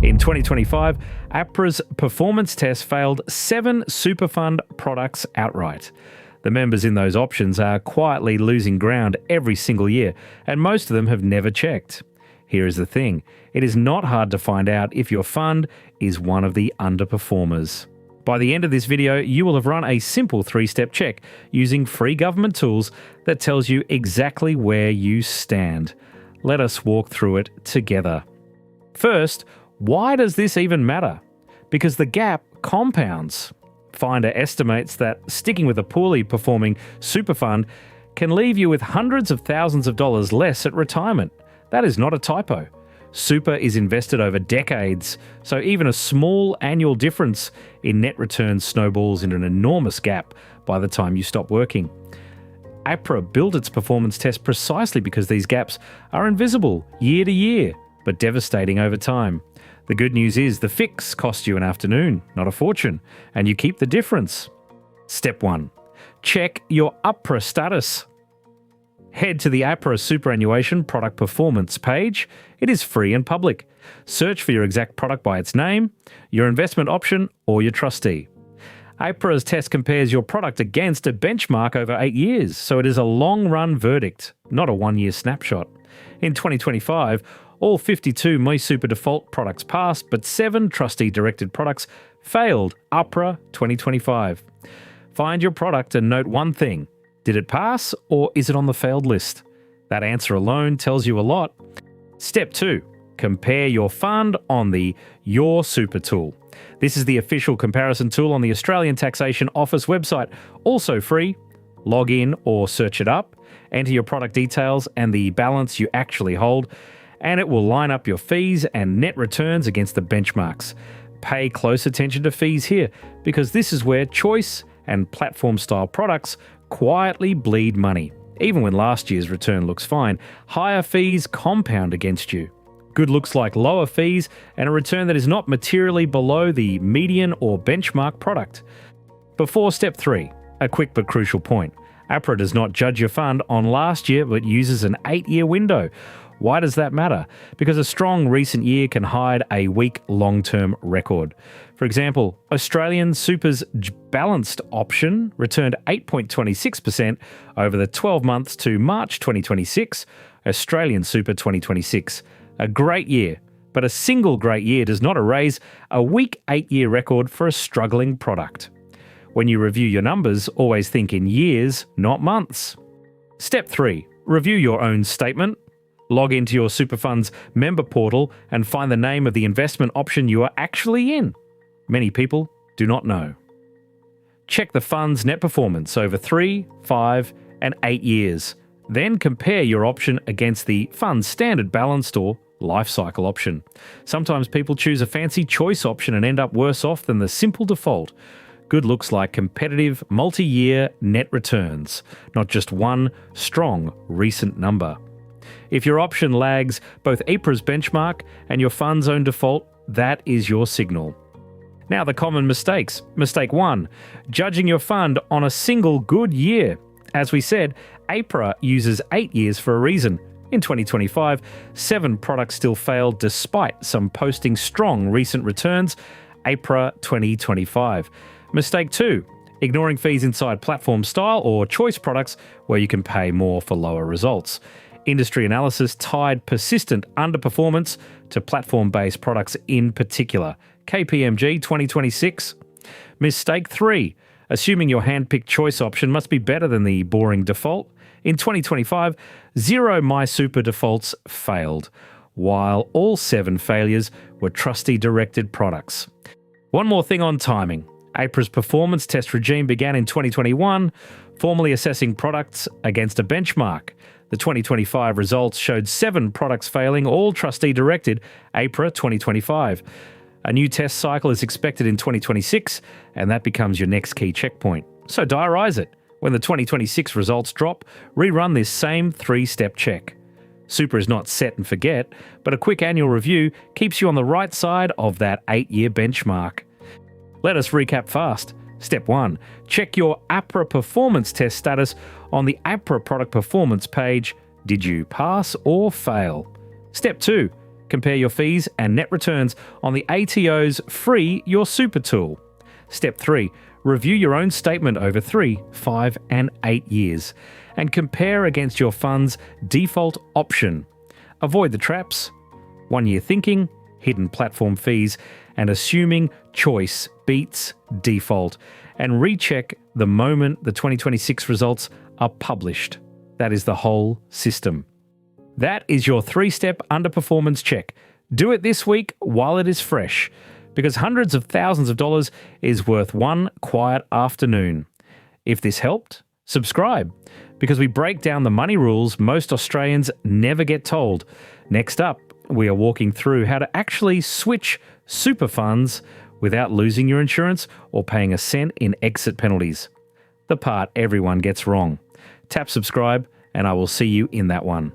In 2025, APRA's performance test failed 7 super fund products outright. The members in those options are quietly losing ground every single year, and most of them have never checked. Here is the thing, it is not hard to find out if your fund is one of the underperformers. By the end of this video, you will have run a simple 3-step check using free government tools that tells you exactly where you stand. Let us walk through it together. First, why does this even matter? Because the gap compounds. Finder estimates that sticking with a poorly performing super fund can leave you with hundreds of thousands of dollars less at retirement. That is not a typo. Super is invested over decades, so even a small annual difference in net returns snowballs into an enormous gap by the time you stop working. APRA built its performance test precisely because these gaps are invisible year to year, but devastating over time. The good news is the fix cost you an afternoon, not a fortune, and you keep the difference. Step 1. Check your APRA status. Head to the APRA Superannuation product performance page. It is free and public. Search for your exact product by its name, your investment option, or your trustee. APRA's test compares your product against a benchmark over 8 years, so it is a long-run verdict, not a one-year snapshot. In 2025, all 52 MySuper default products passed, but 7 trustee-directed products failed APRA 2025. Find your product and note one thing. Did it pass, or is it on the failed list? That answer alone tells you a lot. Step 2. Compare your fund on the Your Super tool. This is the official comparison tool on the Australian Taxation Office website, also free. Log in or search it up, enter your product details and the balance you actually hold, and it will line up your fees and net returns against the benchmarks. Pay close attention to fees here, because this is where choice and platform-style products quietly bleed money. Even when last year's return looks fine, higher fees compound against you. Good looks like lower fees and a return that is not materially below the median or benchmark product. Before step 3, a quick but crucial point. APRA does not judge your fund on last year, but uses an 8-year window. Why does that matter? Because a strong recent year can hide a weak long-term record. For example, Australian Super's balanced option returned 8.26% over the 12 months to March 2026, Australian Super 2026. A great year, but a single great year does not erase a weak 8-year record for a struggling product. When you review your numbers, always think in years, not months. Step 3. Review your own statement. Log into your super fund's member portal and find the name of the investment option you are actually in. Many people do not know. Check the fund's net performance over 3, 5, and 8 years. Then compare your option against the fund's standard balanced or life cycle option. Sometimes people choose a fancy choice option and end up worse off than the simple default. Good looks like competitive multi-year net returns, not just one strong recent number. If your option lags both APRA's benchmark and your fund's own default, that is your signal. Now the common mistakes. Mistake 1, judging your fund on a single good year. As we said, APRA uses 8 years for a reason. In 2025, 7 products still failed despite some posting strong recent returns. APRA 2025. Mistake 2, ignoring fees inside platform style or choice products where you can pay more for lower results. Industry analysis tied persistent underperformance to platform-based products in particular. KPMG 2026. Mistake 3, assuming your hand-picked choice option must be better than the boring default. In 2025, 0 MySuper defaults failed, while all 7 failures were trustee-directed products. One more thing on timing. APRA's performance test regime began in 2021, formally assessing products against a benchmark. The 2025 results showed 7 products failing, all trustee-directed, APRA 2025. A new test cycle is expected in 2026, and that becomes your next key checkpoint. So diarise it. When the 2026 results drop, rerun this same 3-step check. Super is not set and forget, but a quick annual review keeps you on the right side of that 8-year benchmark. Let us recap fast. Step 1. Check your APRA performance test status on the APRA product performance page. Did you pass or fail? Step 2. Compare your fees and net returns on the ATO's free Your Super tool. Step 3. Review your own statement over 3, 5 and 8 years and compare against your fund's default option. Avoid the traps, 1-year thinking, hidden platform fees, and assuming choice beats default. And recheck the moment the 2026 results are published. That is the whole system. That is your 3-step underperformance check. Do it this week while it is fresh, because hundreds of thousands of dollars is worth one quiet afternoon. If this helped, subscribe, because we break down the money rules most Australians never get told. Next up, we are walking through how to actually switch super funds without losing your insurance or paying a cent in exit penalties. The part everyone gets wrong. Tap subscribe, and I will see you in that one.